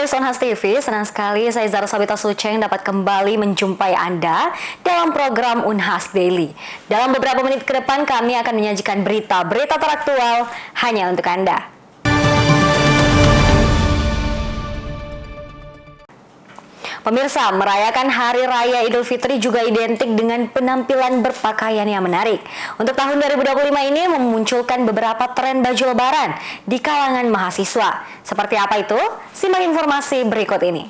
Pemirsa Unhas TV, senang sekali saya Zara Sabita Suceng dapat kembali menjumpai Anda dalam program Unhas Daily. Dalam beberapa menit ke depan kami akan menyajikan berita-berita teraktual hanya untuk Anda. Pemirsa, merayakan Hari Raya Idul Fitri juga identik dengan penampilan berpakaian yang menarik. Untuk tahun 2025 ini memunculkan beberapa tren baju lebaran di kalangan mahasiswa. Seperti apa itu? Simak informasi berikut ini.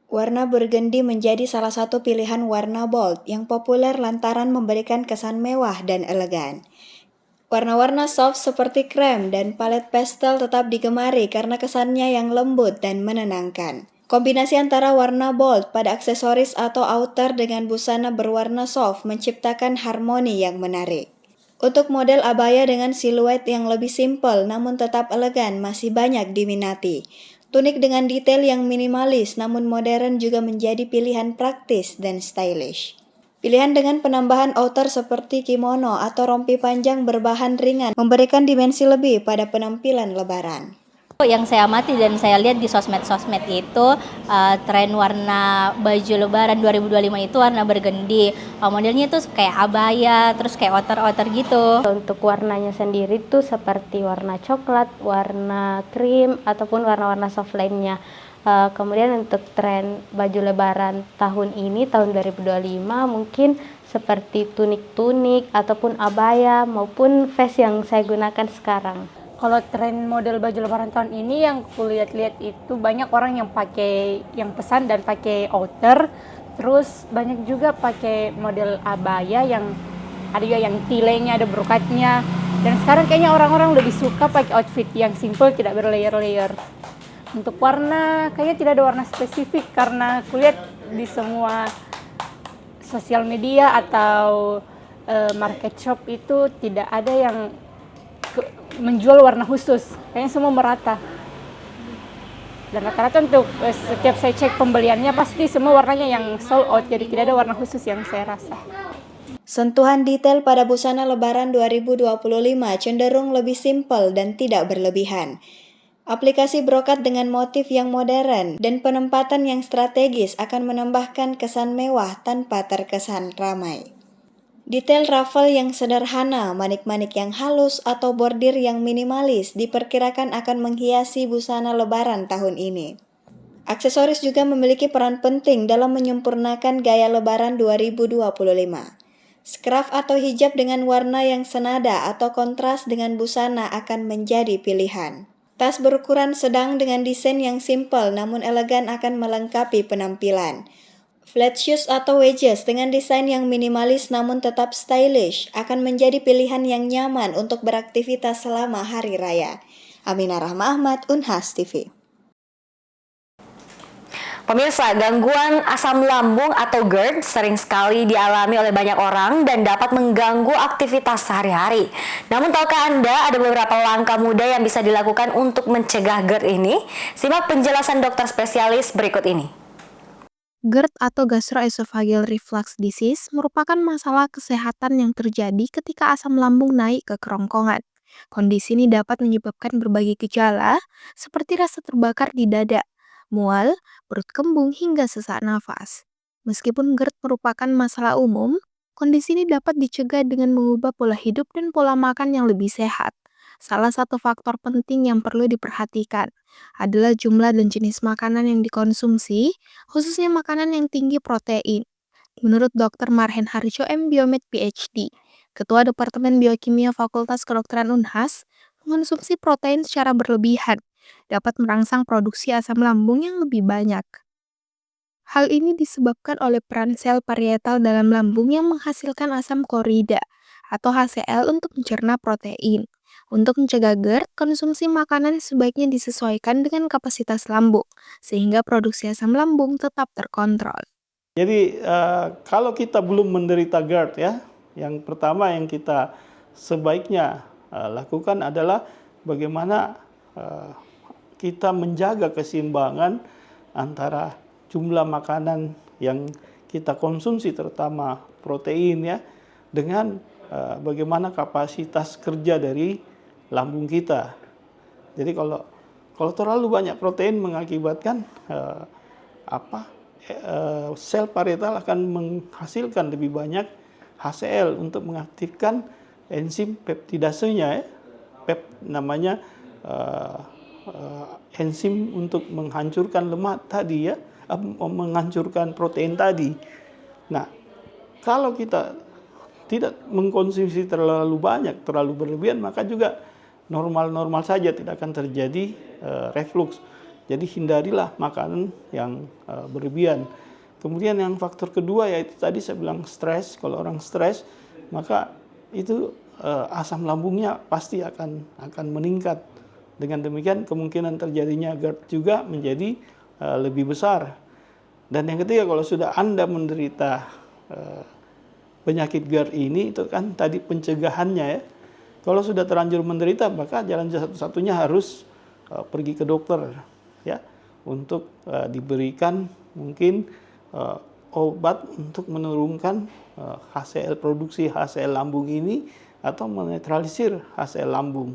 Warna burgundy menjadi salah satu pilihan warna bold yang populer lantaran memberikan kesan mewah dan elegan. Warna-warna soft seperti krem dan palet pastel tetap digemari karena kesannya yang lembut dan menenangkan. Kombinasi antara warna bold pada aksesoris atau outer dengan busana berwarna soft menciptakan harmoni yang menarik. Untuk model abaya dengan siluet yang lebih simpel namun tetap elegan masih banyak diminati. Tunik dengan detail yang minimalis namun modern juga menjadi pilihan praktis dan stylish. Pilihan dengan penambahan outer seperti kimono atau rompi panjang berbahan ringan memberikan dimensi lebih pada penampilan lebaran. Yang saya amati dan saya lihat di sosmed itu tren warna baju lebaran 2025 itu warna burgundy. Modelnya itu kayak abaya, terus kayak outer-outer gitu. Untuk warnanya sendiri tuh seperti warna coklat, warna krim, ataupun warna-warna soft lainnya. Kemudian untuk tren baju lebaran tahun ini, tahun 2025 mungkin seperti tunik-tunik ataupun abaya maupun vest yang saya gunakan sekarang. Kalau tren model baju lebaran tahun ini yang kulihat-lihat itu banyak orang yang pakai yang pesan dan pakai outer, terus banyak juga pakai model abaya yang ada juga yang tilenya, ada brokatnya. Dan sekarang kayaknya orang-orang lebih suka pakai outfit yang simple, tidak berlayer-layer. Untuk warna kayaknya tidak ada warna spesifik karena kulihat di semua sosial media atau market shop itu tidak ada yang menjual warna khusus, kayaknya semua merata. Dan rata-rata untuk setiap saya cek pembeliannya pasti semua warnanya yang sold out, jadi tidak ada warna khusus yang saya rasa. Sentuhan detail pada busana lebaran 2025 cenderung lebih simpel dan tidak berlebihan. Aplikasi brokat dengan motif yang modern dan penempatan yang strategis akan menambahkan kesan mewah tanpa terkesan ramai. Detail ruffle yang sederhana, manik-manik yang halus, atau bordir yang minimalis diperkirakan akan menghiasi busana lebaran tahun ini. Aksesoris juga memiliki peran penting dalam menyempurnakan gaya lebaran 2025. Scarf atau hijab dengan warna yang senada atau kontras dengan busana akan menjadi pilihan. Tas berukuran sedang dengan desain yang simpel namun elegan akan melengkapi penampilan. Flat shoes atau wedges dengan desain yang minimalis namun tetap stylish akan menjadi pilihan yang nyaman untuk beraktivitas selama hari raya. Aminah Rahma Ahmad, Unhas TV. Pemirsa, gangguan asam lambung atau GERD sering sekali dialami oleh banyak orang dan dapat mengganggu aktivitas sehari-hari. Namun tahukah Anda ada beberapa langkah mudah yang bisa dilakukan untuk mencegah GERD ini? Simak penjelasan dokter spesialis berikut ini. GERD atau gastroesophageal reflux disease merupakan masalah kesehatan yang terjadi ketika asam lambung naik ke kerongkongan. Kondisi ini dapat menyebabkan berbagai gejala seperti rasa terbakar di dada, mual, perut kembung, hingga sesak nafas. Meskipun GERD merupakan masalah umum, kondisi ini dapat dicegah dengan mengubah pola hidup dan pola makan yang lebih sehat. Salah satu faktor penting yang perlu diperhatikan adalah jumlah dan jenis makanan yang dikonsumsi, khususnya makanan yang tinggi protein. Menurut Dr. Marhen Harjo M. Biomed PhD, Ketua Departemen Biokimia Fakultas Kedokteran Unhas, mengonsumsi protein secara berlebihan dapat merangsang produksi asam lambung yang lebih banyak. Hal ini disebabkan oleh peran sel parietal dalam lambung yang menghasilkan asam klorida atau HCl untuk mencerna protein. Untuk mencegah GERD, konsumsi makanan sebaiknya disesuaikan dengan kapasitas lambung, sehingga produksi asam lambung tetap terkontrol. Jadi kalau kita belum menderita GERD ya, yang pertama yang kita sebaiknya lakukan adalah bagaimana kita menjaga keseimbangan antara jumlah makanan yang kita konsumsi, terutama protein ya, dengan bagaimana kapasitas kerja dari lambung kita. Jadi kalau Kalau terlalu banyak protein mengakibatkan sel parietal akan menghasilkan lebih banyak HCl untuk mengaktifkan enzim peptidasenya, namanya enzim untuk menghancurkan lemak tadi ya, menghancurkan protein tadi. Nah, kalau kita tidak mengkonsumsi terlalu banyak, terlalu berlebihan, maka juga normal-normal saja, tidak akan terjadi reflux. Jadi hindarilah makanan yang berlebihan. Kemudian yang faktor kedua yaitu tadi saya bilang stres. Kalau orang stres, maka itu asam lambungnya pasti akan meningkat. Dengan demikian kemungkinan terjadinya GERD juga menjadi lebih besar. Dan yang ketiga, kalau sudah Anda menderita penyakit GERD ini, itu kan tadi pencegahannya ya. Kalau sudah terlanjur menderita, maka jalan satu-satunya harus pergi ke dokter ya, untuk diberikan mungkin obat untuk menurunkan produksi HCl lambung ini atau menetralisir HCl lambung.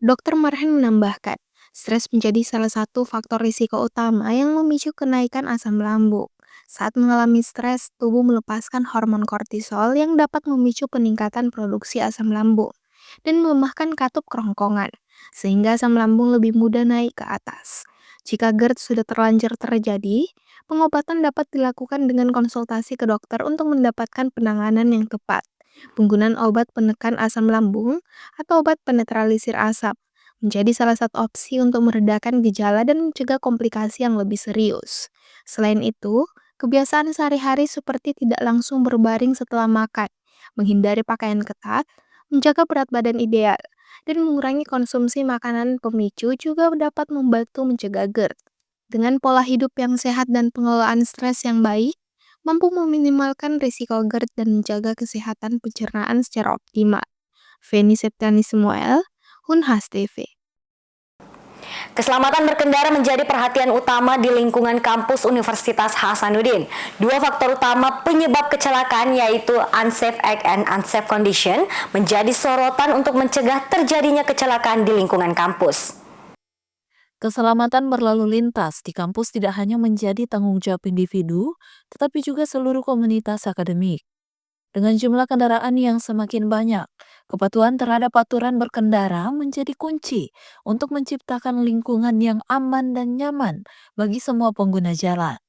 Dr. Marhen menambahkan, stres menjadi salah satu faktor risiko utama yang memicu kenaikan asam lambung. Saat mengalami stres, tubuh melepaskan hormon kortisol yang dapat memicu peningkatan produksi asam lambung dan melemahkan katup kerongkongan, sehingga asam lambung lebih mudah naik ke atas. Jika GERD sudah terlanjur terjadi, pengobatan dapat dilakukan dengan konsultasi ke dokter untuk mendapatkan penanganan yang tepat. Penggunaan obat penekan asam lambung atau obat penetralisir asam menjadi salah satu opsi untuk meredakan gejala dan mencegah komplikasi yang lebih serius. Selain itu, kebiasaan sehari-hari seperti tidak langsung berbaring setelah makan, menghindari pakaian ketat, menjaga berat badan ideal, dan mengurangi konsumsi makanan pemicu juga dapat membantu mencegah GERD. Dengan pola hidup yang sehat dan pengelolaan stres yang baik, mampu meminimalkan risiko GERD dan menjaga kesehatan pencernaan secara optimal. Feni Septiani Samuel, Unhas TV. Keselamatan berkendara menjadi perhatian utama di lingkungan kampus Universitas Hasanuddin. Dua faktor utama penyebab kecelakaan yaitu unsafe act and unsafe condition menjadi sorotan untuk mencegah terjadinya kecelakaan di lingkungan kampus. Keselamatan berlalu lintas di kampus tidak hanya menjadi tanggung jawab individu, tetapi juga seluruh komunitas akademik. Dengan jumlah kendaraan yang semakin banyak, kepatuhan terhadap aturan berkendara menjadi kunci untuk menciptakan lingkungan yang aman dan nyaman bagi semua pengguna jalan.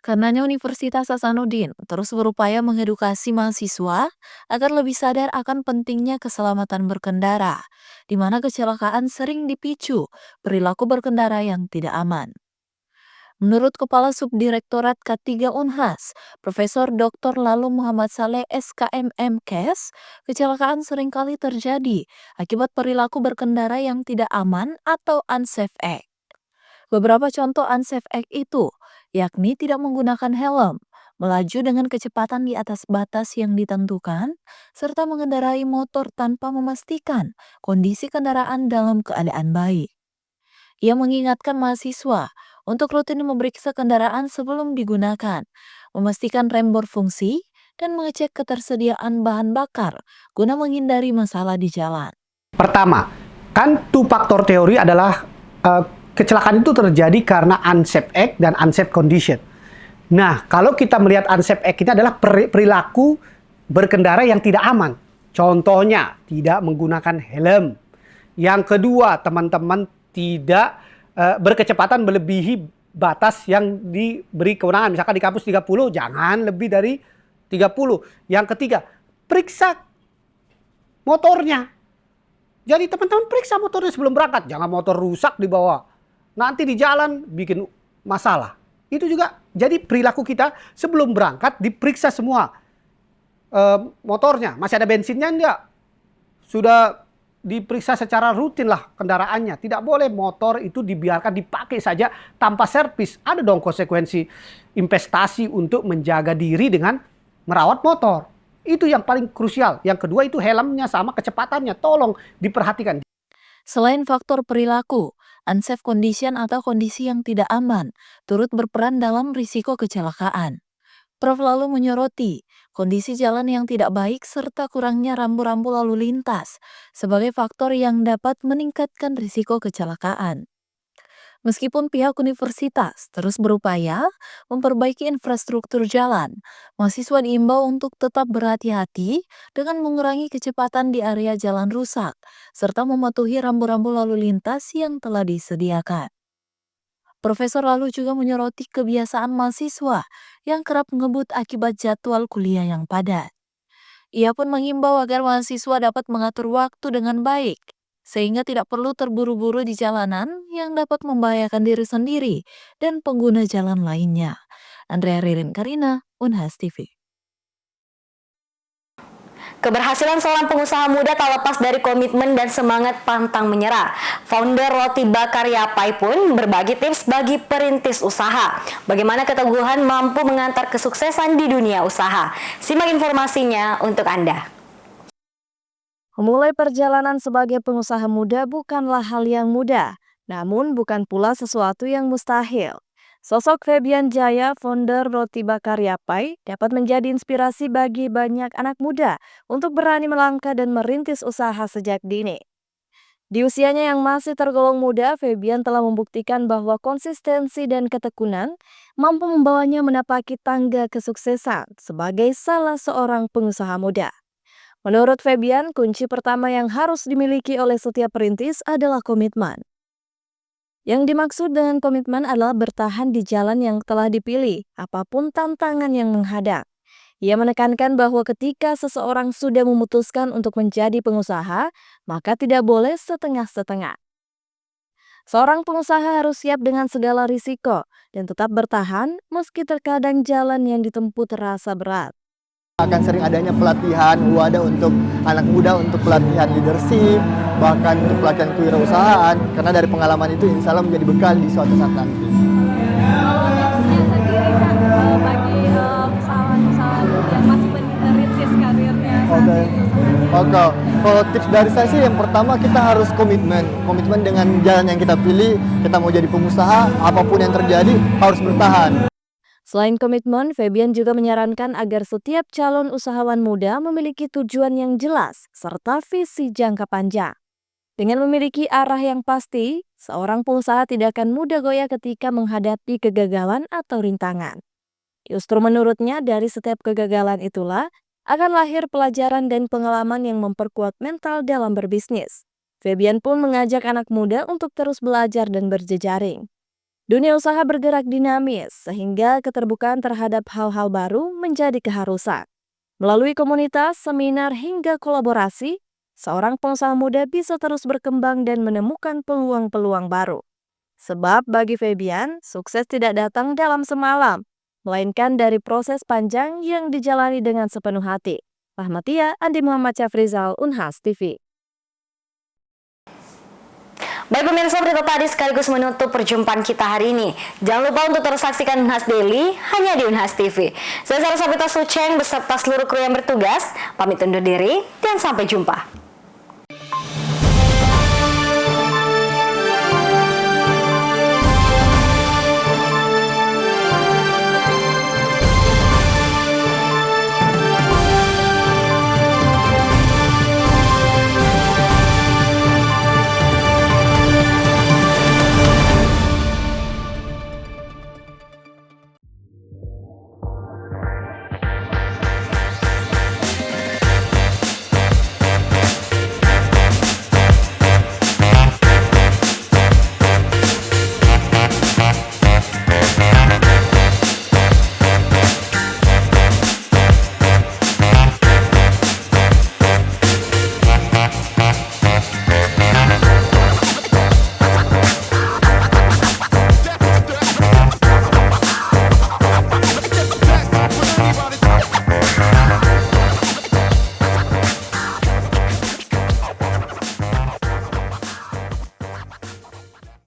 Karenanya Universitas Hasanuddin terus berupaya mengedukasi mahasiswa agar lebih sadar akan pentingnya keselamatan berkendara, di mana kecelakaan sering dipicu perilaku berkendara yang tidak aman. Menurut Kepala Subdirektorat K3 Unhas, Profesor Dr. Lalu Muhammad Saleh SKM MKes, kecelakaan seringkali terjadi akibat perilaku berkendara yang tidak aman atau unsafe act. Beberapa contoh unsafe act itu, yakni tidak menggunakan helm, melaju dengan kecepatan di atas batas yang ditentukan, serta mengendarai motor tanpa memastikan kondisi kendaraan dalam keadaan baik. Ia mengingatkan mahasiswa untuk rutin memeriksa kendaraan sebelum digunakan, memastikan rem berfungsi, dan mengecek ketersediaan bahan bakar guna menghindari masalah di jalan. Pertama, kan two factor teori adalah kecelakaan itu terjadi karena unsafe act dan unsafe condition. Nah, kalau kita melihat unsafe act ini adalah perilaku berkendara yang tidak aman. Contohnya, tidak menggunakan helm. Yang kedua, teman-teman tidak berkecepatan melebihi batas yang diberi kewenangan. Misalkan di kampus 30, jangan lebih dari 30. Yang ketiga, periksa motornya. Jadi teman-teman periksa motornya sebelum berangkat. Jangan motor rusak dibawa. Nanti di jalan bikin masalah. Itu juga jadi perilaku kita sebelum berangkat diperiksa semua. Motornya, masih ada bensinnya enggak? Sudah diperiksa secara rutin lah kendaraannya. Tidak boleh motor itu dibiarkan dipakai saja tanpa servis. Ada dong konsekuensi investasi untuk menjaga diri dengan merawat motor. Itu yang paling krusial. Yang kedua itu helmnya sama kecepatannya. Tolong diperhatikan. Selain faktor perilaku, unsafe condition atau kondisi yang tidak aman turut berperan dalam risiko kecelakaan. Prof lalu menyoroti kondisi jalan yang tidak baik serta kurangnya rambu-rambu lalu lintas sebagai faktor yang dapat meningkatkan risiko kecelakaan. Meskipun pihak universitas terus berupaya memperbaiki infrastruktur jalan, mahasiswa diimbau untuk tetap berhati-hati dengan mengurangi kecepatan di area jalan rusak, serta mematuhi rambu-rambu lalu lintas yang telah disediakan. Profesor lalu juga menyoroti kebiasaan mahasiswa yang kerap ngebut akibat jadwal kuliah yang padat. Ia pun mengimbau agar mahasiswa dapat mengatur waktu dengan baik, sehingga tidak perlu terburu-buru di jalanan yang dapat membahayakan diri sendiri dan pengguna jalan lainnya. Andrea Ririn Karina, Unhas TV. Keberhasilan seorang pengusaha muda tak lepas dari komitmen dan semangat pantang menyerah. Founder Roti Bakar Yapai pun berbagi tips bagi perintis usaha. Bagaimana keteguhan mampu mengantar kesuksesan di dunia usaha. Simak informasinya untuk Anda. Memulai perjalanan sebagai pengusaha muda bukanlah hal yang mudah, namun bukan pula sesuatu yang mustahil. Sosok Febian Jaya, founder Roti Bakar Yapai, dapat menjadi inspirasi bagi banyak anak muda untuk berani melangkah dan merintis usaha sejak dini. Di usianya yang masih tergolong muda, Febian telah membuktikan bahwa konsistensi dan ketekunan mampu membawanya menapaki tangga kesuksesan sebagai salah seorang pengusaha muda. Menurut Febian, kunci pertama yang harus dimiliki oleh setiap perintis adalah komitmen. Yang dimaksud dengan komitmen adalah bertahan di jalan yang telah dipilih, apapun tantangan yang menghadang. Ia menekankan bahwa ketika seseorang sudah memutuskan untuk menjadi pengusaha, maka tidak boleh setengah-setengah. Seorang pengusaha harus siap dengan segala risiko dan tetap bertahan meski terkadang jalan yang ditempuh terasa berat. Akan sering adanya pelatihan wadah untuk anak muda untuk pelatihan leadership, bahkan untuk pelatihan kewirausahaan, karena dari pengalaman itu insya Allah menjadi bekal di suatu saat nanti. Kalau tipsnya sendiri Kak, bagi usahawan-usahawan yang masih merintis karirnya saat ini. Oke, kalau tips dari saya sih yang pertama kita harus komitmen dengan jalan yang kita pilih. Kita mau jadi pengusaha, apapun yang terjadi harus bertahan. Selain komitmen, Febian juga menyarankan agar setiap calon usahawan muda memiliki tujuan yang jelas serta visi jangka panjang. Dengan memiliki arah yang pasti, seorang pengusaha tidak akan mudah goyah ketika menghadapi kegagalan atau rintangan. Justru menurutnya, dari setiap kegagalan itulah akan lahir pelajaran dan pengalaman yang memperkuat mental dalam berbisnis. Febian pun mengajak anak muda untuk terus belajar dan berjejaring. Dunia usaha bergerak dinamis, sehingga keterbukaan terhadap hal-hal baru menjadi keharusan. Melalui komunitas, seminar, hingga kolaborasi, seorang pengusaha muda bisa terus berkembang dan menemukan peluang-peluang baru. Sebab bagi Febian, sukses tidak datang dalam semalam, melainkan dari proses panjang yang dijalani dengan sepenuh hati. Rahmatia, Andi Muhammad Syafrizal, Unhas TV. Baik pemirsa, berita tadi sekaligus menutup perjumpaan kita hari ini. Jangan lupa untuk terus saksikan Unhas Daily hanya di Unhas TV. Saya Sarah Sabita Suceng beserta seluruh kru yang bertugas, pamit undur diri dan sampai jumpa.